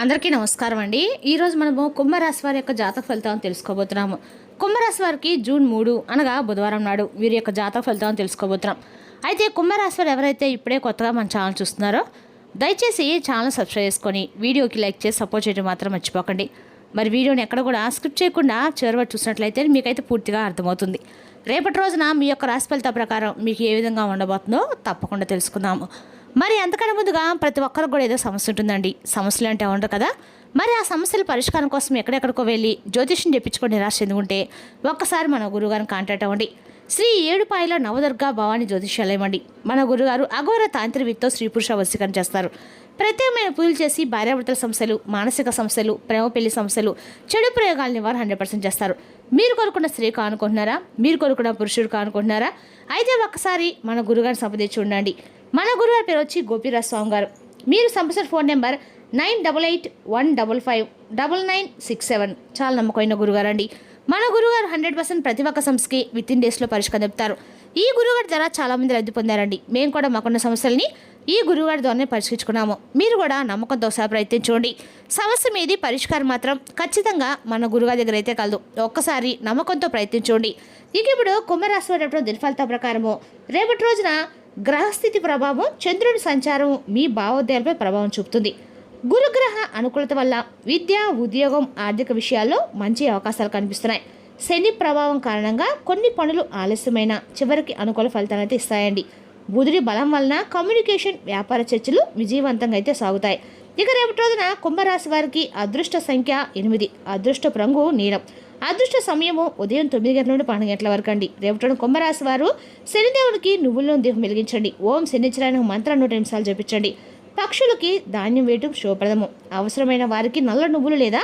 అందరికీ నమస్కారం అండి. ఈరోజు మనము కుంభరాశి వారి యొక్క జాతక ఫలితాలను తెలుసుకోబోతున్నాము. కుంభరాశి వారికి జూన్ 3 అనగా బుధవారం నాడు వీరి యొక్క జాతక ఫలితాలను తెలుసుకోబోతున్నాం. అయితే కుంభరాశి వారు ఎవరైతే ఇప్పుడే కొత్తగా మన ఛానల్ చూస్తున్నారో దయచేసి ఛానల్ సబ్స్క్రైబ్ చేసుకొని వీడియోకి లైక్ చేసి సపోర్ట్ చేయడం మాత్రం మర్చిపోకండి. మరి వీడియోని ఎక్కడ కూడా స్కిప్ చేయకుండా చివరి చూసినట్లయితే మీకైతే పూర్తిగా అర్థమవుతుంది. రేపటి రోజున మీ యొక్క రాశి ఫలిత ప్రకారం మీకు ఏ విధంగా ఉండబోతుందో తప్పకుండా తెలుసుకుందాము. మరి అంతకన్నా ముందుగా ప్రతి ఒక్కరికి కూడా ఏదో సమస్య ఉంటుందండి. సమస్యలు అంటే ఉండవు కదా. మరి ఆ సమస్యల పరిష్కారం కోసం ఎక్కడెక్కడికో వెళ్ళి జ్యోతిష్యం చెప్పించుకొని నిరాశ చెందుకుంటే ఒక్కసారి మన గురువుగారిని కాంటాక్ట్ అవ్వండి. శ్రీ ఏడుపాయల నవదుర్గా భవాని జ్యోతిష్యాలయం అండి. మన గురుగారు అఘోర తాంత్రికతో స్త్రీ పురుష వశీకరణ చేస్తారు. ప్రత్యేకమైన పూజలు చేసి భార్యాభర్తల సమస్యలు, మానసిక సమస్యలు, ప్రేమ పెళ్లి సమస్యలు, చెడు ప్రయోగాల నివారణ 100% చేస్తారు. మీరు కోరుకున్న స్త్రీ కానుకుంటున్నారా? మీరు కోరుకున్న పురుషుడు కానుకుంటున్నారా? అయితే ఒక్కసారి మన గురుగారిని సంప్రదించి ఉండండి. మన గురుగారి పేరు వచ్చి గోపీరాజ్ స్వామి గారు. మీరు సంప్రదించిన ఫోన్ నెంబర్ 9881559967. చాలా నమ్మకమైన గురుగారు అండి. మన గురుగారు 100% ప్రతి ఒక్క సమస్యకి విత్ ఇన్ డేస్లో పరిష్కారం చెప్తారు. ఈ గురుగారి ద్వారా చాలామంది లబ్ధి పొందారండి. మేము కూడా మాకున్న సమస్యల్ని ఈ గురుగారి ద్వారానే పరిష్కరించుకున్నాము. మీరు కూడా నమ్మకంతో ఒకసారి ప్రయత్నించండి. సమస్య మీది పరిష్కారం మాత్రం ఖచ్చితంగా మన గురుగారి దగ్గర అయితే కలదు. ఒక్కసారి నమ్మకంతో ప్రయత్నించండి. ఇక ఇప్పుడు కుంభరాశి వారి దినఫలిత ప్రకారము రేపటి రోజున గ్రహస్థితి ప్రభావం, చంద్రుడి సంచారం మీ భావోద్వేగాలపై ప్రభావం చూపుతుంది. గురుగ్రహ అనుకూలత వల్ల విద్య, ఉద్యోగం, ఆర్థిక విషయాల్లో మంచి అవకాశాలు కనిపిస్తున్నాయి. శని ప్రభావం కారణంగా కొన్ని పనులు ఆలస్యమైన చివరికి అనుకూల ఫలితాలు అయితే ఇస్తాయండి. బుధుడి బలం వలన కమ్యూనికేషన్, వ్యాపార చర్చలు విజయవంతంగా అయితే సాగుతాయి. ఇక రేపటి రోజున కుంభరాశి వారికి అదృష్ట సంఖ్య 8, అదృష్టపు రంగు నీలం, అదృష్ట సమయము ఉదయం 9 గంటల నుండి 12 గంటల వరకు అండి. రేపటి కుంభరాశి వారు శనిదేవునికి నువ్వుల్లో దీపం వెలిగించండి. ఓం శనిచరాయన మంత్రం 100 నిమిషాలు జపించండి. పక్షులకి ధాన్యం వేయటం శుభప్రదము. అవసరమైన వారికి నల్ల నువ్వులు లేదా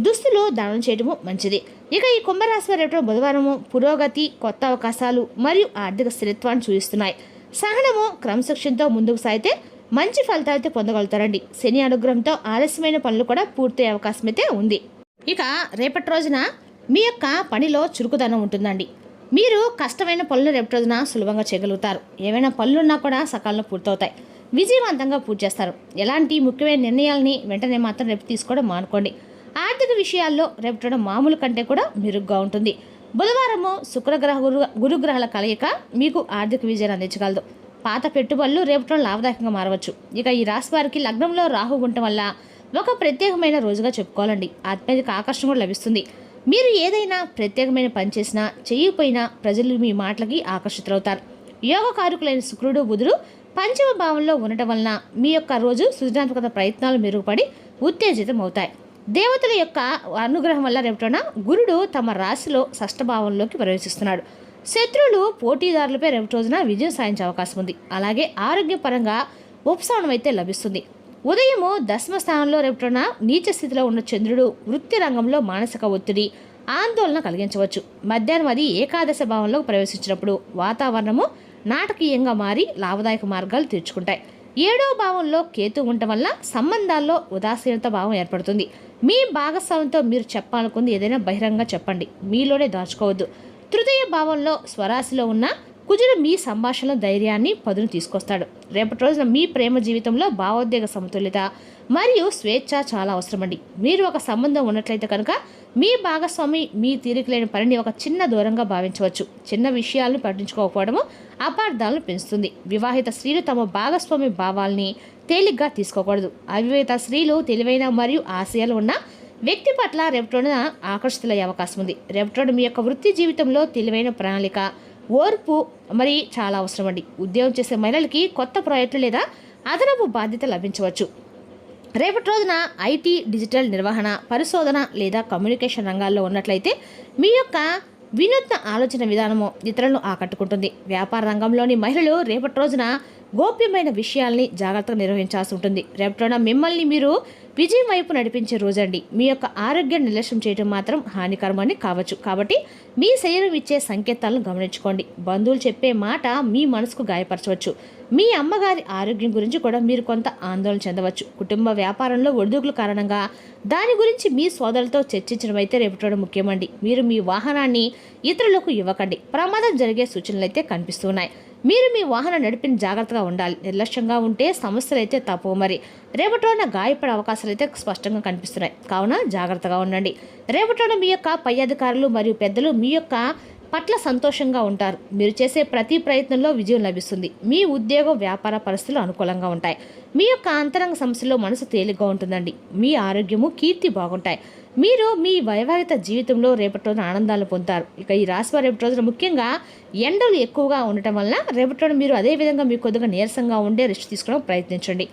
దుస్తులు దానం చేయటము మంచిది. ఇక ఈ కుంభరాశి వారి బుధవారము పురోగతి, కొత్త అవకాశాలు మరియు ఆర్థిక స్థిరత్వాన్ని చూపిస్తున్నాయి. సహనము, క్రమశిక్షణతో ముందుకు సాగితే మంచి ఫలితాలు అయితే పొందగలుగుతారండి. శని అనుగ్రహంతో ఆలస్యమైన పనులు కూడా పూర్తయ్యే అవకాశం అయితే ఉంది. ఇక రేపటి రోజున మీ యొక్క పనిలో చురుకుదనం ఉంటుందండి. మీరు కష్టమైన పనులు రేపటి రోజున సులభంగా చేయగలుగుతారు. ఏవైనా పనులున్నా కూడా సకాలంలో పూర్తవుతాయి. విజయవంతంగా పూర్తి చేస్తారు. ఎలాంటి ముఖ్యమైన నిర్ణయాలని వెంటనే మాత్రం రేపు తీసుకోవడం మానుకోండి. ఆర్థిక విషయాల్లో రేపటి మామూలు కంటే కూడా మెరుగ్గా ఉంటుంది. బుధవారము శుక్రగ్రహ గురుగ్రహాల కలయిక మీకు ఆర్థిక విజయాన్ని అందించగలదు. పాత పెట్టుబడులు రేపటి లాభదాయకంగా మారవచ్చు. ఇక ఈ రాశి వారికి లగ్నంలో రాహు ఉండటం వల్ల ఒక ప్రత్యేకమైన రోజుగా చెప్పుకోవాలండి. ఆత్మీయత ఆకర్షణ కూడా లభిస్తుంది. మీరు ఏదైనా ప్రత్యేకమైన పని చేసినా చేయకపోయినా ప్రజలు మీ మాటలకి ఆకర్షితులవుతారు. యోగకారకులైన శుక్రుడు, బుధుడు పంచమ భావంలో ఉండటం వలన మీ యొక్క రోజు సృజనాత్మక ప్రయత్నాలు మెరుగుపడి ఉత్తేజితం అవుతాయి. దేవతల యొక్క అనుగ్రహం వల్ల రేపటిన గురుడు తమ రాశిలో షష్ఠభావంలోకి ప్రవేశిస్తున్నాడు. శత్రువులు, పోటీదారులపై రేపటి రోజున విజయం సాధించే అవకాశం ఉంది. అలాగే ఆరోగ్యపరంగా ఉపశమనం అయితే లభిస్తుంది. ఉదయము దశమ స్థానంలో రేపటిన నీచ స్థితిలో ఉన్న చంద్రుడు వృత్తి రంగంలో మానసిక ఒత్తిడి, ఆందోళన కలిగించవచ్చు. మధ్యాహ్నం అది ఏకాదశ భావంలో ప్రవేశించినప్పుడు వాతావరణము నాటకీయంగా మారి లాభదాయక మార్గాలు తెరుచుకుంటాయి. 7వ భావంలో కేతు ఉండటం వల్ల సంబంధాల్లో ఉదాసీనత భావం ఏర్పడుతుంది. మీ భాగస్వామితో మీరు చెప్పాలనుకుంది ఏదైనా బహిరంగంగా చెప్పండి, మీలోనే దాచుకోవద్దు. తృతీయ భావంలో స్వరాశిలో ఉన్న కుజుడు మీ సంభాషణలో ధైర్యాన్ని, పదును తీసుకొస్తాడు. రేపటి రోజున మీ ప్రేమ జీవితంలో భావోద్వేగ సమతుల్యత మరియు స్వేచ్ఛ చాలా అవసరమండి. మీరు ఒక సంబంధం ఉన్నట్లయితే కనుక మీ భాగస్వామి మీ తీరికలేని పనిని ఒక చిన్న దూరంగా భావించవచ్చు. చిన్న విషయాలను పట్టించుకోకపోవడము అపార్థాలను పెంచుతుంది. వివాహిత స్త్రీలు తమ భాగస్వామి భావాల్ని తేలిగ్గా తీసుకోకూడదు. అవివాహిత స్త్రీలు తెలివైన మరియు ఆశయాలు ఉన్న వ్యక్తి పట్ల రేపటిన ఆకర్షితులయ్యే అవకాశం ఉంది. రేపటి మీ యొక్క వృత్తి జీవితంలో తెలివైన ప్రణాళిక, ఓర్పు మరి చాలా అవసరమండి. ఉద్యోగం చేసే మహిళలకి కొత్త ప్రాజెక్టులు లేదా అదనపు బాధ్యత లభించవచ్చు. రేపటి రోజున ఐటీ, డిజిటల్ నిర్వహణ, పరిశోధన లేదా కమ్యూనికేషన్ రంగాల్లో ఉన్నట్లయితే మీ యొక్క వినూత్న ఆలోచన విధానము ఇతరులను ఆకట్టుకుంటుంది. వ్యాపార రంగంలోని మహిళలు రేపటి రోజున గోప్యమైన విషయాల్ని జాగ్రత్తగా నిర్వహించాల్సి ఉంటుంది. రేపటి రోజున మిమ్మల్ని మీరు విజయం వైపు నడిపించే రోజండి. మీ యొక్క ఆరోగ్యాన్ని నిర్లక్ష్యం చేయడం మాత్రం హానికరమని కావచ్చు. కాబట్టి మీ శరీరం ఇచ్చే సంకేతాలను గమనించుకోండి. బంధువులు చెప్పే మాట మీ మనసుకు గాయపరచవచ్చు. మీ అమ్మగారి ఆరోగ్యం గురించి కూడా మీరు కొంత ఆందోళన చెందవచ్చు. కుటుంబ వ్యాపారంలో ఒడిదుడుకుల కారణంగా దాని గురించి మీ సోదరులతో చర్చించడం అయితే రేపటి ముఖ్యమండి. మీరు మీ వాహనాన్ని ఇతరులకు ఇవ్వకండి. ప్రమాదం జరిగే సూచనలు అయితే కనిపిస్తున్నాయి. మీరు మీ వాహనం నడిపిన జాగ్రత్తగా ఉండాలి. నిర్లక్ష్యంగా ఉంటే సమస్యలు అయితే తప్పవు. మరి రేపటి రోజున గాయపడే అవకాశాలు అయితే స్పష్టంగా కనిపిస్తున్నాయి. కావున జాగ్రత్తగా ఉండండి. రేపటి రోజున మీ యొక్క పై అధికారులు మరియు పెద్దలు మీ యొక్క పట్ల సంతోషంగా ఉంటారు. మీరు చేసే ప్రతి ప్రయత్నంలో విజయం లభిస్తుంది. మీ ఉద్యోగం వ్యాపార పరిస్థితులు అనుకూలంగా ఉంటాయి. మీ యొక్క అంతరంగ సమస్యల్లో మనసు తేలిగ్గా ఉంటుందండి. మీ ఆరోగ్యము కీర్తి బాగుంటాయి. మీరు మీ వైవాహిక జీవితంలో రేపటి రోజున ఆనందాలు పొందుతారు. ఇక ఈ రాశి వారు రేపటి రోజున ముఖ్యంగా ఎండలు ఎక్కువగా ఉండటం వలన రేపటి రోజున మీరు అదేవిధంగా మీకు కొద్దిగా నీరసంగా ఉండే రెస్ట్ తీసుకోవడం ప్రయత్నించండి.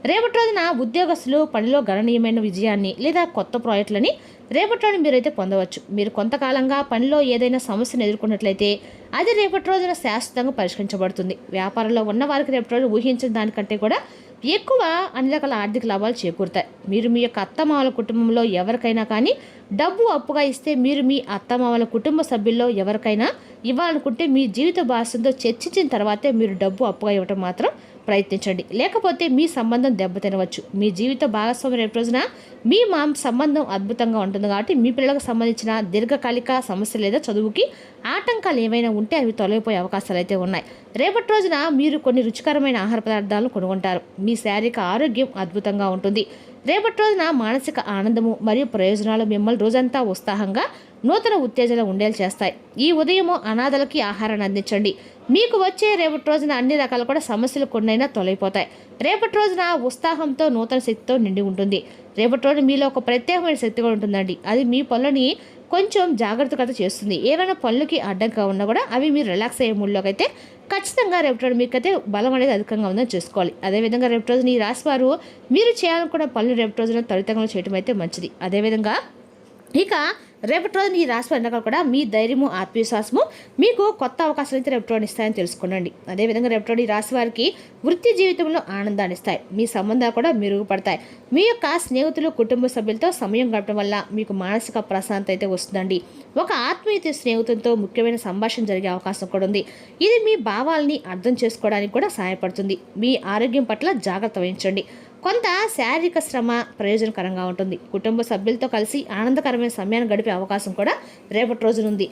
రేపటి రోజున ఉద్యోగస్తులు పనిలో గణనీయమైన విజయాన్ని లేదా కొత్త ప్రాజెక్టులని రేపటి రోజున మీరైతే పొందవచ్చు. మీరు కొంతకాలంగా పనిలో ఏదైనా సమస్యను ఎదుర్కొన్నట్లయితే అది రేపటి రోజున శాశ్వతంగా పరిష్కరించబడుతుంది. వ్యాపారంలో ఉన్న వారికి రేపటి రోజు ఊహించిన దానికంటే కూడా ఎక్కువ అన్ని రకాల ఆర్థిక లాభాలు చేకూరుతాయి. మీరు మీ యొక్క అత్తమామల కుటుంబంలో ఎవరికైనా కానీ డబ్బు అప్పుగా ఇస్తే మీరు మీ అత్తమామల కుటుంబ సభ్యుల్లో ఎవరికైనా ఇవ్వాలనుకుంటే మీ జీవిత భాగస్వామితో చర్చించిన తర్వాతే మీరు డబ్బు అప్పుగా ఇవ్వటం మాత్రం ప్రయత్నించండి. లేకపోతే మీ సంబంధం దెబ్బతినవచ్చు. మీ జీవిత భాగస్వామి రేపు రోజున మీ సంబంధం అద్భుతంగా ఉంటుంది కాబట్టి మీ పిల్లలకు సంబంధించిన దీర్ఘకాలిక సమస్య లేదా చదువుకి ఆటంకాలు ఏమైనా ఉంటే అవి తొలగిపోయే అవకాశాలు అయితే ఉన్నాయి. రేపటి రోజున మీరు కొన్ని రుచికరమైన ఆహార పదార్థాలను కొనుగొంటారు. మీ శారీరక ఆరోగ్యం అద్భుతంగా ఉంటుంది. రేపటి రోజున మానసిక ఆనందము మరియు ప్రయోజనాలు మిమ్మల్ని రోజంతా ఉత్సాహంగా నూతన ఉత్తేజన ఉండేలా చేస్తాయి. ఈ ఉదయము అనాథలకి ఆహారాన్ని అందించండి. మీకు వచ్చే రేపటి రోజున అన్ని రకాల కూడా సమస్యలు కొన్నైనా తొలగిపోతాయి. రేపటి రోజున ఉత్సాహంతో నూతన శక్తితో నిండి ఉంటుంది. రేపటి రోజు మీలో ఒక ప్రత్యేకమైన శక్తి కూడా ఉంటుందండి. అది మీ పనులని కొంచెం జాగ్రత్తగా చేస్తుంది. ఏమైనా పనులకి అడ్డంగా ఉన్నా కూడా అవి మీరు రిలాక్స్ అయ్యే మూడ్లోకి అయితే ఖచ్చితంగా రేపటి రోజు మీకైతే బలం అనేది అధికంగా ఉందని చూసుకోవాలి. అదేవిధంగా రేపటి రోజున ఈ రాశి వారు మీరు చేయాలనుకున్న పనులు రేపటి రోజున త్వరితంగా చేయడం అయితే మంచిది. అదేవిధంగా ఇక రేపటి రోజున ఈ రాశి వారి కూడా మీ ధైర్యము ఆత్మవిశ్వాసము మీకు కొత్త అవకాశాలు అయితే రేపటి రోజున ఇస్తాయని తెలుసుకోండి. అదేవిధంగా రేపటి రోజు ఈ రాశి వారికి వృత్తి జీవితంలో ఆనందాన్ని ఇస్తాయి. మీ సంబంధాలు కూడా మెరుగుపడతాయి. మీ యొక్క స్నేహితులు కుటుంబ సభ్యులతో సమయం గడపడం వల్ల మీకు మానసిక ప్రశాంతత అయితే వస్తుందండి. ఒక ఆత్మీయత స్నేహితులతో ముఖ్యమైన సంభాషణ జరిగే అవకాశం కూడా ఉంది. ఇది మీ భావాలని అర్థం చేసుకోవడానికి కూడా సహాయపడుతుంది. మీ ఆరోగ్యం పట్ల జాగ్రత్త వహించండి. కొంత శారీరక శ్రమ ప్రయోజనకరంగా ఉంటుంది. కుటుంబ సభ్యులతో కలిసి ఆనందకరమైన సమయాన్ని గడిపే అవకాశం కూడా రేపటి రోజునుంది.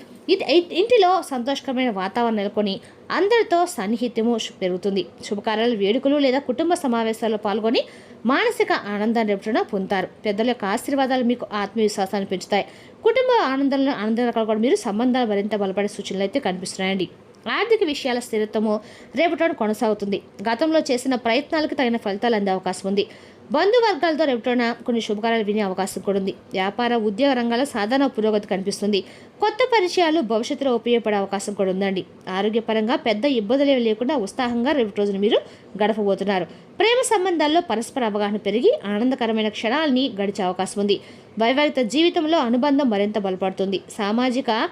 ఇంటిలో సంతోషకరమైన వాతావరణం నెలకొని అందరితో సన్నిహిత్యము పెరుగుతుంది. శుభకార్యాలు, వేడుకలు లేదా కుటుంబ సమావేశాల్లో పాల్గొని మానసిక ఆనందాన్ని రేపటిన పొందుతారు. పెద్దల యొక్క ఆశీర్వాదాలు మీకు ఆత్మవిశ్వాసాన్ని పెంచుతాయి. కుటుంబ ఆనందాలు కూడా మీరు సంబంధాలు మరింత బలపడే సూచనలు అయితే కనిపిస్తున్నాయండి. ఆర్థిక విషయాల స్థిరత్వము రేపటి కొనసాగుతుంది. గతంలో చేసిన ప్రయత్నాలకు తగిన ఫలితాలు అందే అవకాశం ఉంది. బంధువర్గాలతో రేపటిన కొన్ని శుభకార్యాలు వినే అవకాశం కూడా ఉంది. వ్యాపార ఉద్యోగ రంగాల్లో సాధారణ పురోగతి కనిపిస్తుంది. కొత్త పరిచయాలు భవిష్యత్తులో ఉపయోగపడే అవకాశం కూడా ఉందండి. ఆరోగ్యపరంగా పెద్ద ఇబ్బందులు లేకుండా ఉత్సాహంగా రేపటి రోజున మీరు గడపబోతున్నారు. ప్రేమ సంబంధాల్లో పరస్పర అవగాహన పెరిగి ఆనందకరమైన క్షణాలని గడిచే అవకాశం ఉంది. వైవాహిక జీవితంలో అనుబంధం మరింత బలపడుతుంది. సామాజిక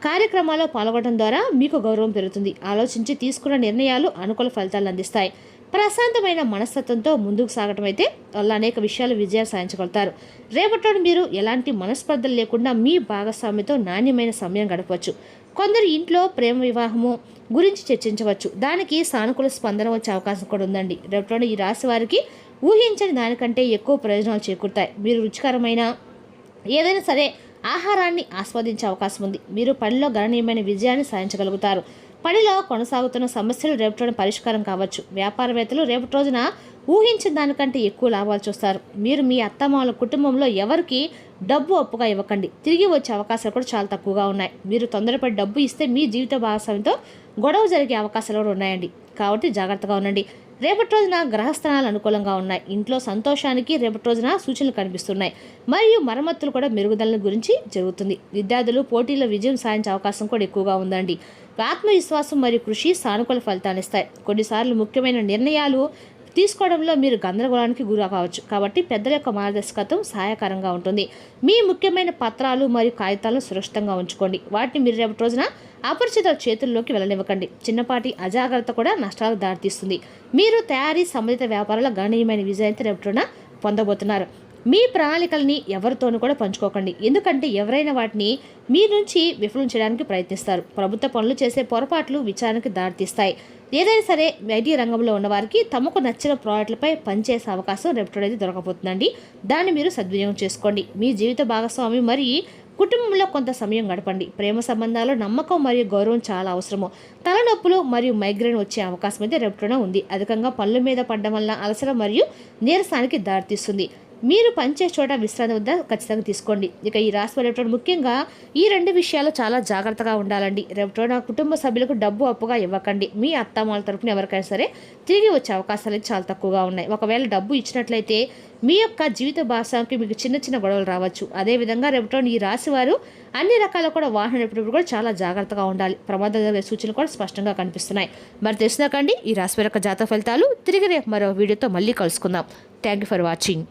కార్యక్రమాల్లో పాల్గొనడం ద్వారా మీకు గౌరవం పెరుగుతుంది. ఆలోచించి తీసుకున్న నిర్ణయాలు అనుకూల ఫలితాలు అందిస్తాయి. ప్రశాంతమైన మనస్తత్వంతో ముందుకు సాగటం అయితే వల్ల అనేక విషయాలు విజయాలు సాధించగలుగుతారు. రేపటి మీరు ఎలాంటి మనస్పర్ధలు లేకుండా మీ భాగస్వామితో నాణ్యమైన సమయం గడపవచ్చు. కొందరు ఇంట్లో ప్రేమ వివాహము గురించి చర్చించవచ్చు. దానికి సానుకూల స్పందన వచ్చే అవకాశం కూడా ఉందండి. రేపటి ఈ రాశి వారికి ఊహించని దానికంటే ఎక్కువ ప్రయోజనాలు చేకూరుతాయి. మీరు రుచికరమైన ఏదైనా సరే ఆహారాన్ని ఆస్వాదించే అవకాశం ఉంది. మీరు పనిలో గణనీయమైన విజయాన్ని సాధించగలుగుతారు. పనిలో కొనసాగుతున్న సమస్యలు రేపటి రోజున పరిష్కారం కావచ్చు. వ్యాపారవేత్తలు రేపటి రోజున ఊహించిన దానికంటే ఎక్కువ లాభాలు చూస్తారు. మీరు మీ అత్తమామల కుటుంబంలో ఎవరికి డబ్బు అప్పుగా ఇవ్వకండి. తిరిగి వచ్చే అవకాశాలు కూడా చాలా తక్కువగా ఉన్నాయి. మీరు తొందరపడి డబ్బు ఇస్తే మీ జీవిత భాగస్వామితో గొడవ జరిగే అవకాశాలు కూడా ఉన్నాయండి. కాబట్టి జాగ్రత్తగా ఉండండి. రేపటి రోజున గ్రహస్థానాలు అనుకూలంగా ఉన్నాయి. ఇంట్లో సంతోషానికి రేపటి రోజున సూచనలు కనిపిస్తున్నాయి. మరియు మరమ్మతులు కూడా మెరుగుదల గురించి జరుగుతుంది. విద్యార్థులు పోటీలో విజయం సాధించే అవకాశం కూడా ఎక్కువగా ఉందండి. ఆత్మవిశ్వాసం మరియు కృషి సానుకూల ఫలితాలు ఇస్తాయి. కొన్నిసార్లు ముఖ్యమైన నిర్ణయాలు తీసుకోవడంలో మీరు గందరగోళానికి గురి కావచ్చు. కాబట్టి పెద్దల యొక్క మార్గదర్శకత్వం సహాయకరంగా ఉంటుంది. మీ ముఖ్యమైన పత్రాలు మరియు కాగితాలను సురక్షితంగా ఉంచుకోండి. వాటిని మీరు రేపటి రోజున అపరిచితుల చేతుల్లోకి వెళ్ళనివ్వకండి. చిన్నపాటి అజాగ్రత్త కూడా నష్టాలకు దారితీస్తుంది. మీరు తయారీ సంబంధిత వ్యాపారాల గణనీయమైన విజయాన్ని రేపటి రోజున పొందబోతున్నారు. మీ ప్రణాళికల్ని ఎవరితోనూ కూడా పంచుకోకండి, ఎందుకంటే ఎవరైనా వాటిని మీ నుంచి విఫలం చేయడానికి ప్రయత్నిస్తారు. ప్రభుత్వ పనులు చేసే పొరపాట్లు విచారణకి దారితీస్తాయి. ఏదైనా సరే ఐటీ రంగంలో ఉన్నవారికి తమకు నచ్చిన ప్రాజెక్టులపై పనిచేసే అవకాశం రేపటి అనేది దొరకబోతుందండి. దాన్ని మీరు సద్వినియోగం చేసుకోండి. మీ జీవిత భాగస్వామి మరియు కుటుంబంలో కొంత సమయం గడపండి. ప్రేమ సంబంధాల్లో నమ్మకం మరియు గౌరవం చాలా అవసరము. తలనొప్పులు మరియు మైగ్రేన్ వచ్చే అవకాశం అయితే రేపటిలో ఉంది. అధికంగా పనుల మీద పడడం వల్ల అలసట మరియు నీరసానికి దారితీస్తుంది. మీరు పనిచేసే చోట విశ్రాంతి వద్ద ఖచ్చితంగా తీసుకోండి. ఇక ఈ రాశి రేపటి ముఖ్యంగా ఈ 2 విషయాలు చాలా జాగ్రత్తగా ఉండాలండి. రేపటి కుటుంబ సభ్యులకు డబ్బు అప్పుగా ఇవ్వకండి. మీ అత్తమామల తరపున ఎవరికైనా సరే తిరిగి వచ్చే అవకాశాలు చాలా తక్కువగా ఉన్నాయి. ఒకవేళ డబ్బు ఇచ్చినట్లయితే మీ యొక్క జీవిత భాషకి మీకు చిన్న చిన్న గొడవలు రావచ్చు. అదేవిధంగా రేపటి ఈ రాశి వారు అన్ని రకాల కూడా వాహనం నడిపేటప్పుడు కూడా చాలా జాగ్రత్తగా ఉండాలి. ప్రమాదం జరిగే సూచనలు కూడా స్పష్టంగా కనిపిస్తున్నాయి. మరి తెలిసినాకండి ఈ రాశి వారి యొక్క జాతక ఫలితాలు. తిరిగి రేపు మరో వీడియోతో మళ్ళీ కలుసుకుందాం. Thank you for watching.